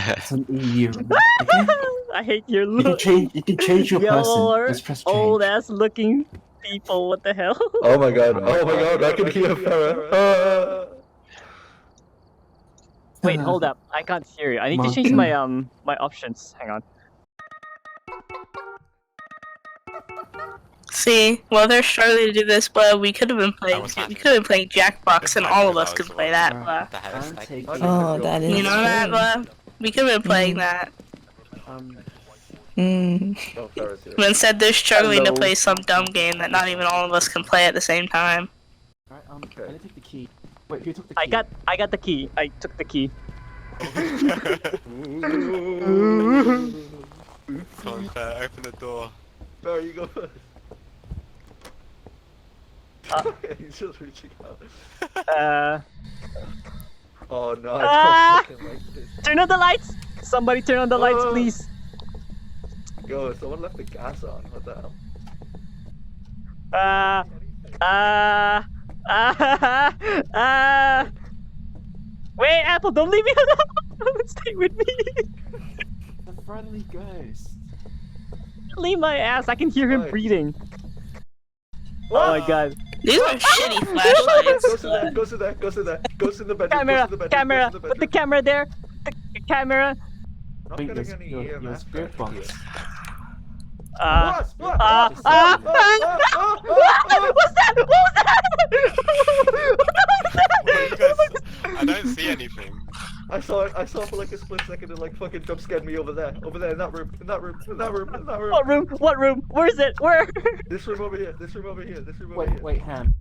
It's an EU. Okay? I hate your You can change your person. Just press change. old ass looking people. What the hell? Oh my god, oh my god, I can hear Farah. Wait, hold up. I can't hear you. I need to change my my options. Hang on. See, well, they're struggling to do this, but we could have been playing. We could have been playing Jackbox, and all of us could play that. Oh, that is. You know that, but we could have been playing that. But instead, they're struggling to play some dumb game that not even all of us can play at the same time. Alright, I need to take the key. Wait, who took the key? I got the key. I took the key. Come on, Claire, open the door. Farah, you go first. He's just reaching out. Oh no, I don't fucking like this. Turn on the lights! Somebody turn on the lights, please. Yo, someone left the gas on. What the hell? Wait, Apple, don't leave me alone! Stay with me! The friendly ghost. Leave my ass, I can hear him breathing. Oh my god. These are shitty flashlights. Go to there. Goes in the bedroom. Camera! Put the camera there! The camera! Not Wait, getting any your EMF spirit back box. here. What's that? What was that? I don't see anything. I saw for like a split second and like fucking jump scared me over there, in that room. What room? Where is it? Where? This room over here. Wait, Ham.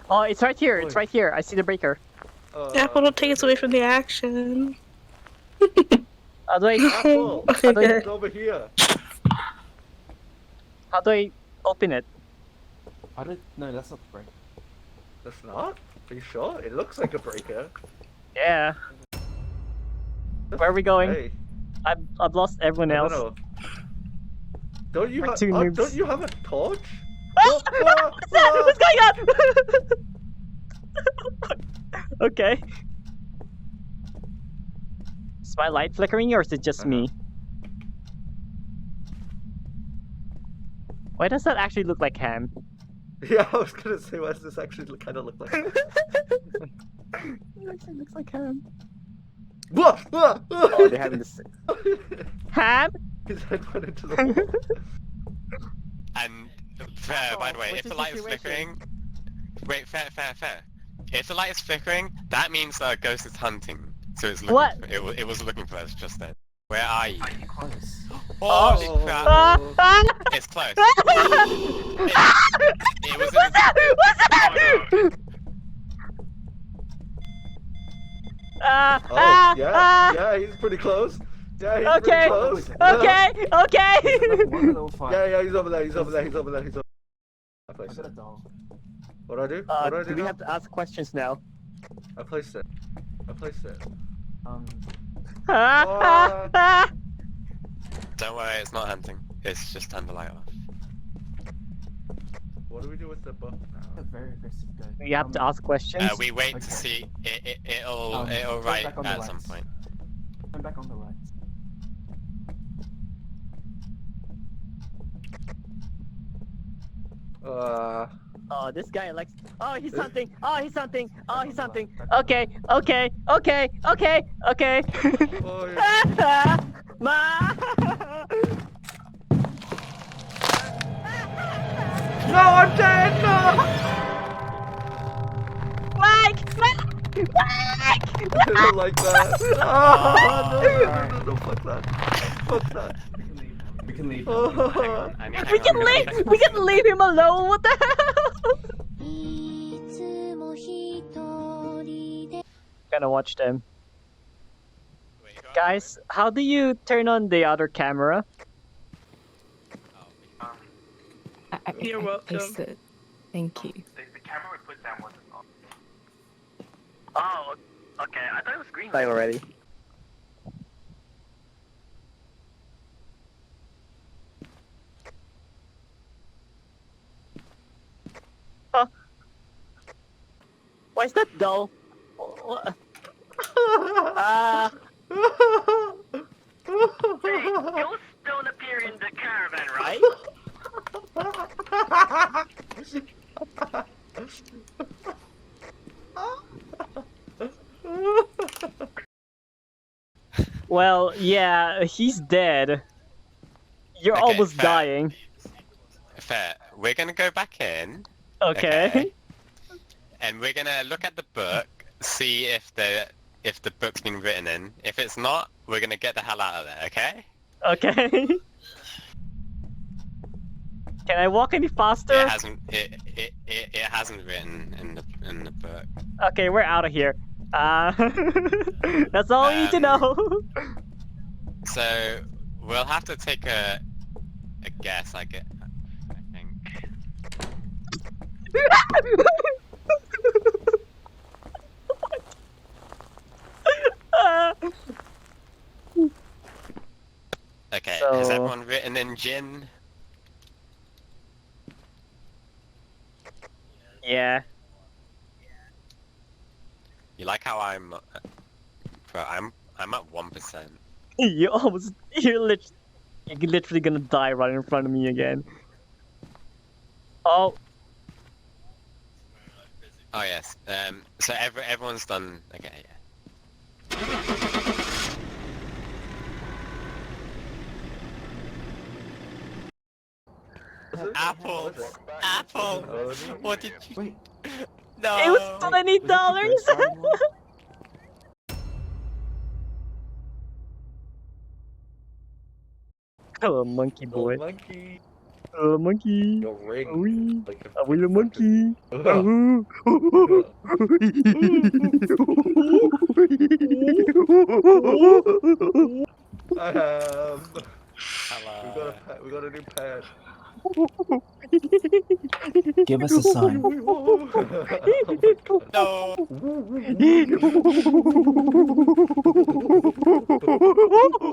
Oh, it's right here. It's right here. I see the breaker. Apple, don't take us away from the action. How do I? Apple, Okay. it's over here. How do I open it? No, that's not the break. That's not? Are you sure? It looks like a breaker. Yeah. Where are we going? Hey. I've lost everyone else. No. Don't you We're have? two noobs. Don't you have a torch? What's that? What's going on? Okay. Is my light flickering or is it just me? Why does that actually look like Ham? Yeah, I was gonna say, why does this actually kind of look like? It actually looks like Ham. Oh, they're having this. Ham? His head went into the wall. And fair, by the way, if the light is flickering, wait, fair. If the light is flickering, that means Ghost is hunting. So it's looking. What? It was looking for us just then. Where are you? Close. Holy crap! It's close. It was. What's that? Yeah, he's pretty close. Yeah, he's pretty close. Okay. Yeah, he's over there. I placed it. What do I do? Do we have to ask questions now? I placed it. Don't worry, it's not hunting. It's just turn the light off. What do we do with the buff now? A very aggressive ghost. We have to ask questions. We wait to see. It'll write back on the at some lights. point. Turn back on the lights. Oh, this guy likes. Oh, he's hunting. Okay. Oh, yeah. Ma. No, I'm dead! No! Mike! I don't like that. No, fuck that. We can leave. We can leave him alone. What the hell? Gonna watch them. Guys, how do you turn on the other camera? You're welcome. Thank you. The camera we put down wasn't on. Oh, okay. I thought it was green light already. Why is that dull? Ghosts don't appear in the caravan, right? Well, yeah, he's dead. You're Okay, almost fair. dying. Fair. We're gonna go back in. Okay. And we're gonna look at the book, see if the book's been written in. If it's not, we're gonna get the hell out of there, okay? Okay. Can I walk any faster? It hasn't written in the book. Okay, we're out of here. That's all you need to know. So we'll have to take a guess, I think. Okay, has So- everyone written in gin? Yeah. You like how I'm at 1%. You're literally gonna die right in front of me again. Oh, Oh yes. So everyone's done. Okay. Yeah. Apple. Apple. Oh, What did you? Wait, No. it was $20. was it the ghost garden one? Hello, monkey boy. monkey. Hello, monkey. Your ring. Are we? Like a Are we a monkey? fucking- Hello. We got a new pet. Give us a sign. Oh my God. No.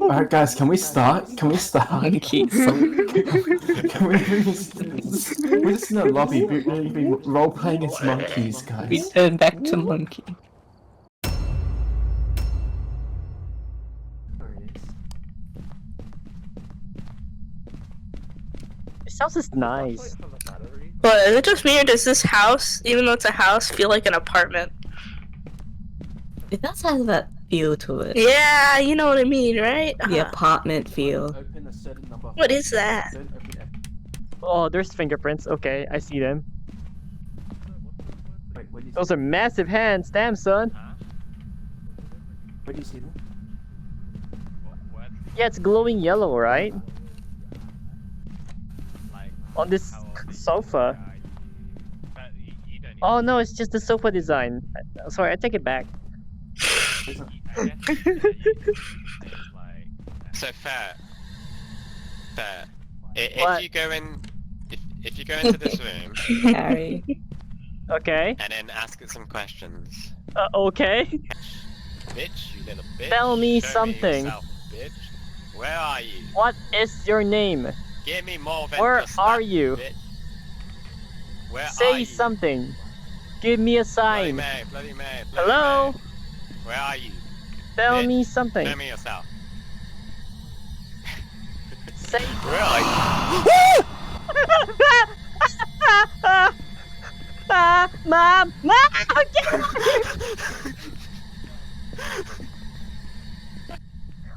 Alright guys, can we start? Can we start? Monkeys. Can we we're just in a lobby, we're be role playing as monkeys, guys. Return back to monkey. There he is. This house is nice. But is it just me or does this house, even though it's a house, feel like an apartment? It does have that feel to it. Yeah, you know what I mean, right? The apartment feel. Open a certain number of What is that? Don't open F. Oh, there's fingerprints. Okay, I see them. Wait, where do you Those are massive hands. Damn, son. where do you see them? Yeah, it's glowing yellow, right? On this sofa. Oh no, it's just the sofa design. Sorry, I take it back. So fair. Fair. What? If you go in, if you go into this room Harry. Okay. and then ask it some questions. Okay. Bitch, you little bitch. Tell me Show something. yourself, bitch. Where are you? What is your name? Give me more than Where just are that, you? Bitch. Where are Say you? something. Give me a Bloody sign. Mary, bloody Mary, bloody Hello? Mary. Where are you? Tell bitch. me something. Show me yourself. Say. Where are you? Mom! Mom!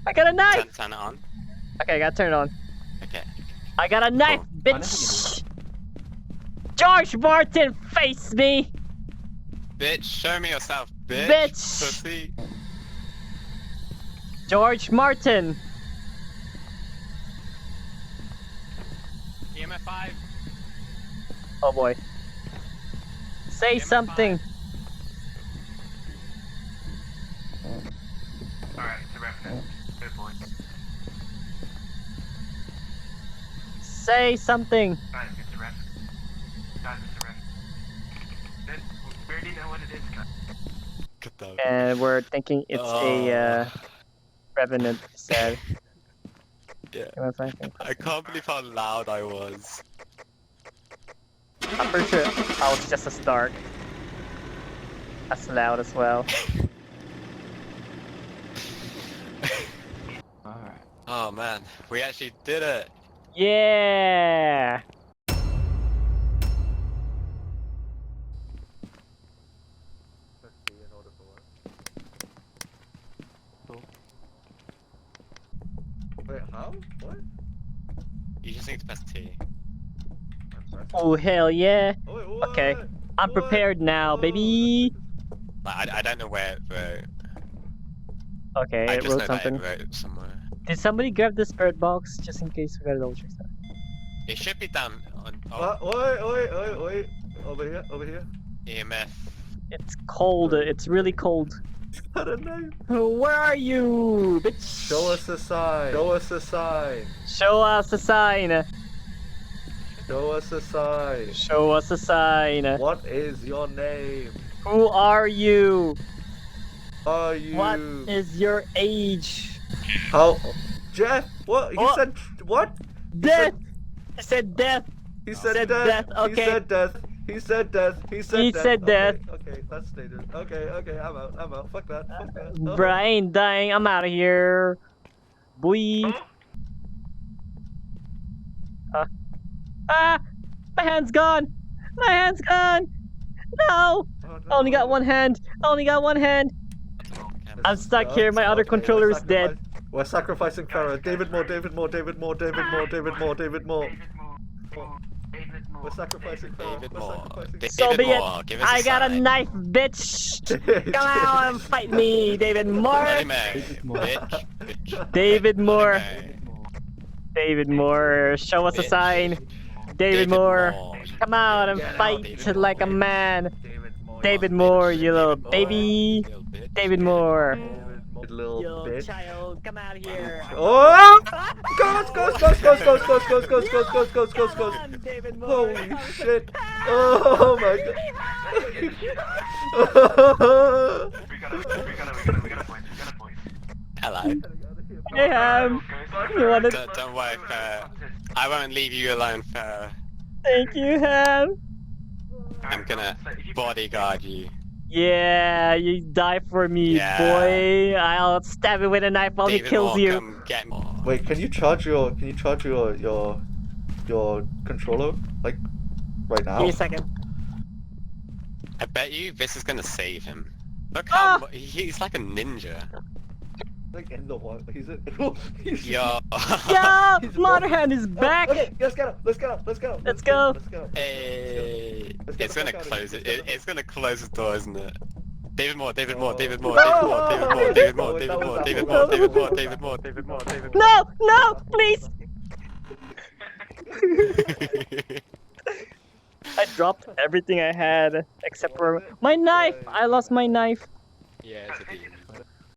I got a knife! Turn it on. Okay, I gotta turn it on. Okay. I got a knife, Cool. bitch! George Martin, face me! Bitch, show me yourself, bitch. Bitch. Pussy. George Martin! EMF5. Oh boy. Say Give me something. Alright, it's a reference. Good boy. Say something. Guys, it's a reference. Guys, it's a reference. Then, we already know what it is, guys. Get down. And we're thinking it's a revenant, said. Yeah. Give me a second. I can't believe how loud I was. I'm pretty sure I was just a start. That's loud as well. Alright. Oh man, we actually did it. Yeah. Let's see in order for what? Wait, how? What? You just need to press T. Oh hell yeah. Oh, wait, what? Okay, I'm What? prepared now, Whoa, baby. Like, I don't know where it wrote. Okay, I it just wrote know something. that it wrote somewhere. Did somebody grab the spirit box just in case we gotta double check that? It should be down on What? Wait. Over here, over here. EMF. It's cold. It's really cold. I don't know. Where are you, bitch? Show us a sign. Show us a sign. Show us a sign. Show us a sign. Show us a sign. What is your name? Who are you? Are you? What is your age? How? Jeff? What? He What? said what? Death. I said death. He said Said death. death, He okay. said death. He said death. He said He death. said death. Okay, that's stated. Okay, I'm out. Fuck that. Fuck that. Bruh, I ain't dying. I'm out of here. Boy. Ah! My hand's gone. My hand's gone. No. Oh, no. I only got one hand. I only got one hand. I'm stuck here. My other controller is dead. We're sacrificing Farah. David Moore. David Moore. We're sacrificing Farah. David We're Moore. sacrificing So David be it. Moore, give us I a got a sign. knife, bitch. Farah. Come out and fight me, David Moore. Anime. Moore. Bitch. David Moore. Anime. David Moore, show us a Bitch. sign. David Moore, come out and fight David like a Moore. man. David Moore. David Moore, you little Moore. baby. Little bitch. David Moore. Little You little bitch. child, come out here. Oh! Ghost! David Moore. Holy shit! Oh my god! We got a point. Hello. Hey, you wanna... Don't worry, Farah. I won't leave you alone, Farah. Thank you, Ham. I'm gonna bodyguard you. Yeah, you die for me, Yeah. boy. I'll stab you with a knife while he David kills Moore, you. come get me. Wait, can you charge your controller like right now? Give me a second. I bet you this is gonna save him. Look Ah! how he's like a ninja. Like in the what? He's Yo. Yeah, He's Motherhand is back. Okay, let's go. Let's go. Hey, Let's get it's the gonna fuck out of close here. it. It's gonna close the door, isn't it? David Moore. No. David Moore. That was No, no, please. I dropped everything I had except for my knife. I lost my knife. Yeah, it's a demon.